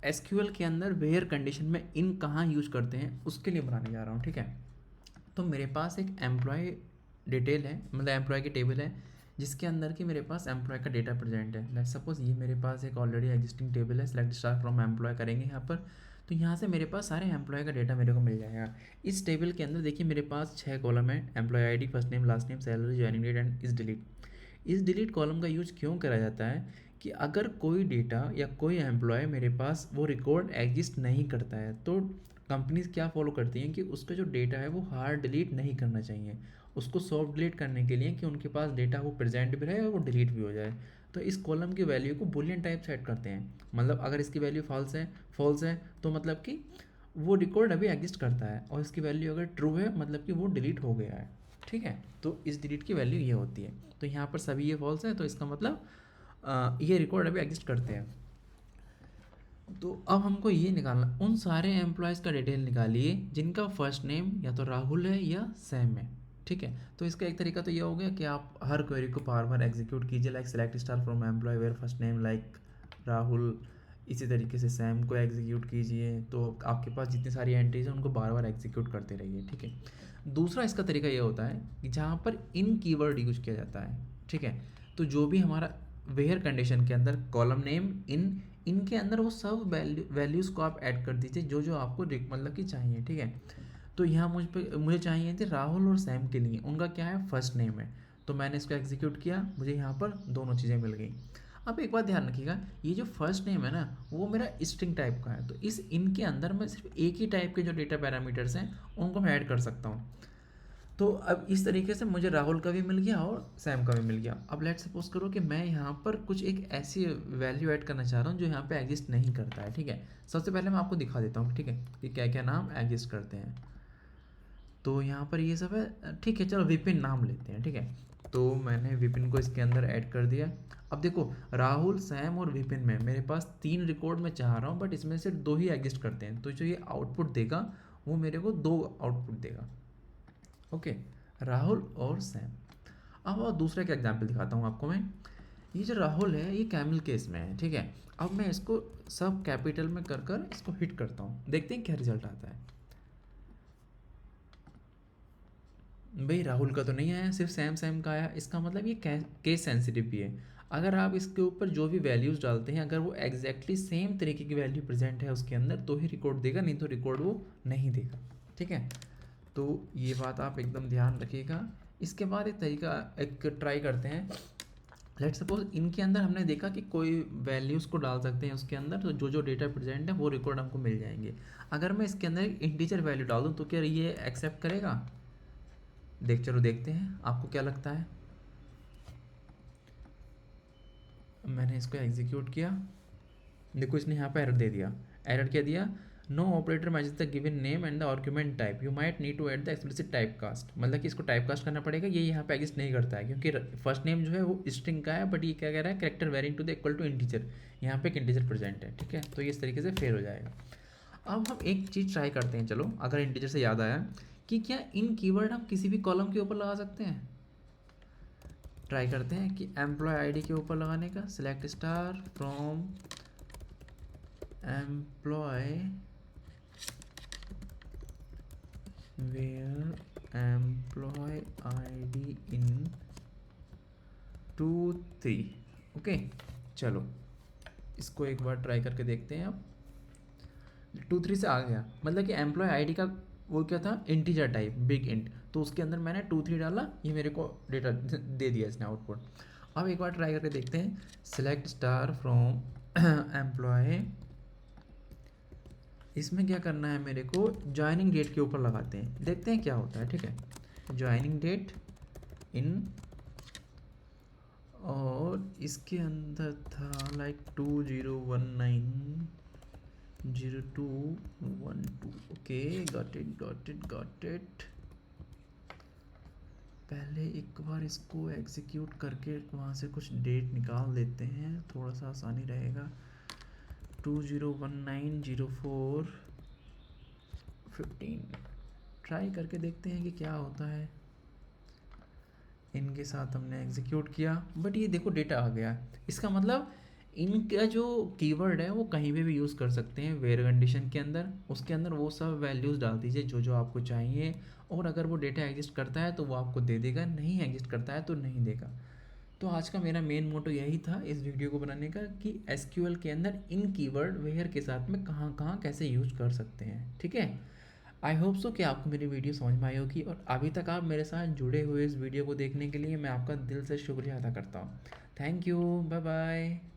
SQL के अंदर where condition में इन कहाँ यूज करते हैं उसके लिए बनाने जा रहा हूँ, ठीक है। तो मेरे पास एक एम्प्लॉय डिटेल है, मतलब एम्प्लॉय की टेबल है जिसके अंदर कि मेरे पास एम्प्लॉय का डेटा प्रेजेंट है। लेट्स सपोज ये मेरे पास एक ऑलरेडी एग्जिस्टिंग टेबल है, सेलेक्ट स्टार फ्रॉम एम्प्लॉय करेंगे यहाँ पर, तो यहाँ से मेरे पास सारे एम्प्लॉय का डेटा मेरे को मिल जाएगा। इस टेबल के अंदर देखिए मेरे पास 6 कॉलम है, employee ID, first name, last name, salary, joining date and is delete. Is delete column का यूज क्यों करा जाता है कि अगर कोई डेटा या कोई एम्प्लॉय मेरे पास वो रिकॉर्ड एग्जिस्ट नहीं करता है तो कंपनीज क्या फॉलो करती हैं कि उसका जो डेटा है वो हार्ड डिलीट नहीं करना चाहिए, उसको सॉफ्ट डिलीट करने के लिए कि उनके पास डेटा वो प्रेजेंट भी रहे और वो डिलीट भी हो जाए। तो इस कॉलम की वैल्यू को बुलियन टाइप सेट करते हैं, मतलब अगर इसकी वैल्यू फॉल्स है तो मतलब कि वो रिकॉर्ड अभी एग्जिस्ट करता है, और इसकी वैल्यू अगर ट्रू है मतलब कि वो डिलीट हो गया है, ठीक है। तो इस डिलीट की वैल्यू ये होती है। तो यहाँ पर सभी ये फॉल्स है तो इसका मतलब ये रिकॉर्ड अभी एग्जिस्ट करते हैं। तो अब हमको ये निकालना, उन सारे एम्प्लॉयज़ का डिटेल निकालिए जिनका फर्स्ट नेम या तो राहुल है या सैम है, ठीक है। तो इसका एक तरीका तो ये हो गया कि आप हर क्वेरी को बार बार एग्जीक्यूट कीजिए, like select star from employee where first name like Rahul, इसी तरीके से सैम को एग्जीक्यूट कीजिए। तो आपके पास जितनी सारी एंट्रीज हैं उनको बार बार एग्जीक्यूट करते रहिए, ठीक है। दूसरा इसका तरीका ये होता है कि जहाँ पर इन कीवर्ड यूज किया जाता है, ठीक है। तो जो भी हमारा वेयर कंडीशन के अंदर कॉलम नेम इन, इनके अंदर वो सब वैल्यूज़ को आप ऐड कर दीजिए जो जो आपको मतलब कि चाहिए, ठीक है। तो यहाँ मुझे चाहिए थे राहुल और सैम के लिए, उनका क्या है फर्स्ट नेम है, तो मैंने इसको एग्जीक्यूट किया, मुझे यहाँ पर दोनों चीज़ें मिल गई। अब एक बात ध्यान रखिएगा, ये जो फर्स्ट नेम है ना वो मेरा स्ट्रिंग टाइप का है, तो इस इनके अंदर मैं सिर्फ एक ही टाइप के जो डेटा पैरामीटर्स हैं उनको मैं ऐड कर सकता हूँ। तो अब इस तरीके से मुझे राहुल का भी मिल गया और सैम का भी मिल गया। अब लेट सपोज करो कि मैं यहाँ पर कुछ एक ऐसी वैल्यू ऐड करना चाह रहा हूँ जो यहाँ पे एग्जिस्ट नहीं करता है, ठीक है। सबसे पहले मैं आपको दिखा देता हूँ, ठीक है, कि क्या क्या नाम एग्जिस्ट करते हैं। तो यहाँ पर ये सब है, ठीक है, चलो विपिन नाम लेते हैं, ठीक है। तो मैंने विपिन को इसके अंदर ऐड कर दिया। अब देखो राहुल, सैम और विपिन में मेरे पास 3 रिकॉर्ड मैं चाह रहा हूँ, बट इसमें से 2 ही एग्जिस्ट करते हैं, तो जो ये आउटपुट देगा वो मेरे को 2 आउटपुट देगा, ओके, राहुल और सैम। अब और दूसरा का एग्जाम्पल दिखाता हूँ आपको मैं। ये जो राहुल है ये कैमल केस में है, ठीक है। अब मैं इसको सब कैपिटल में कर कर इसको हिट करता हूँ, देखते हैं क्या रिजल्ट आता है। भाई राहुल का तो नहीं आया, सिर्फ सैम सैम का आया, इसका मतलब ये केस सेंसिटिव भी है। अगर आप इसके ऊपर जो भी वैल्यूज़ डालते हैं अगर वो एग्जैक्टली सेम तरीके की वैल्यू प्रेजेंट है उसके अंदर तो ही रिकॉर्ड देगा, नहीं तो रिकॉर्ड वो नहीं देगा, ठीक है। तो ये बात आप एकदम ध्यान रखिएगा। इसके बाद एक तरीका एक ट्राई करते हैं। लेट सपोज इनके अंदर हमने देखा कि कोई वैल्यूज़ को डाल सकते हैं उसके अंदर, तो जो जो डेटा प्रेजेंट है वो रिकॉर्ड हमको मिल जाएंगे। अगर मैं इसके अंदर एक इंटीजर वैल्यू डाल दूँ तो क्या ये एक्सेप्ट करेगा? चलो देखते हैं आपको क्या लगता है। मैंने इसको एग्जीक्यूट किया, देखो इसने यहाँ पे एरर दे दिया। एरर क्या दिया? No operator matches the given name and the argument type, you might need to add the explicit type cast, मतलब कि इसको टाइप कास्ट करना पड़ेगा, ये यहाँ पे एग्जिस्ट नहीं करता है क्योंकि फर्स्ट नेम जो है वो स्ट्रिंग का है, बट ये क्या कह रहा है character varying to the equal to integer, यहाँ पे एक इंटीजर प्रेजेंट है, ठीक है। तो ये इस तरीके से फेल हो जाएगा। अब हम एक चीज़ ट्राई करते हैं, चलो अगर इंटीजर से याद आया कि क्या इन कीवर्ड हम किसी भी कॉलम के ऊपर लगा सकते हैं। ट्राई करते हैं कि एम्प्लॉय आईडी के ऊपर लगाने का, select star from employee where employee ID in 2 3, okay. चलो इसको एक बार ट्राई करके देखते हैं। अब 2 3 से आ गया, मतलब कि एम्प्लॉय आईडी का वो क्या था इंटीजर टाइप बिग इंट, तो उसके अंदर मैंने 2 3 डाला, ये मेरे को डेटा दे दिया इसने आउटपुट। अब एक बार ट्राई करके देखते हैं, सेलेक्ट स्टार फ्रॉम एम्प्लॉय, इसमें क्या करना है मेरे को, ज्वाइनिंग डेट के ऊपर लगाते हैं, देखते हैं क्या होता है, ठीक है। ज्वाइनिंग डेट इन, और इसके अंदर था लाइक 20190212, ओके, गॉट इट। पहले एक बार इसको एग्जीक्यूट करके वहाँ से कुछ डेट निकाल देते हैं, थोड़ा सा आसानी रहेगा। 20190415, ट्राई करके देखते हैं कि क्या होता है। इनके साथ हमने एग्जीक्यूट किया, बट ये देखो डेटा आ गया, इसका मतलब इनका जो कीवर्ड है वो कहीं पे भी यूज़ कर सकते हैं वेयर कंडीशन के अंदर, उसके अंदर वो सब वैल्यूज़ डाल दीजिए जो जो आपको चाहिए, और अगर वो डेटा एग्जिस्ट करता है तो वो आपको दे देगा, नहीं एग्जिस्ट करता है तो नहीं देगा। तो आज का मेरा मेन मोटो यही था इस वीडियो को बनाने का, कि एसक्यूएल के अंदर इन कीवर्ड वेयर के साथ में कहाँ कहाँ कैसे यूज कर सकते हैं, ठीक है। आई होप सो कि आपको मेरी वीडियो समझ में आई होगी, और अभी तक आप मेरे साथ जुड़े हुए इस वीडियो को देखने के लिए मैं आपका दिल से शुक्रिया अदा करता हूँ। Thank you, bye bye.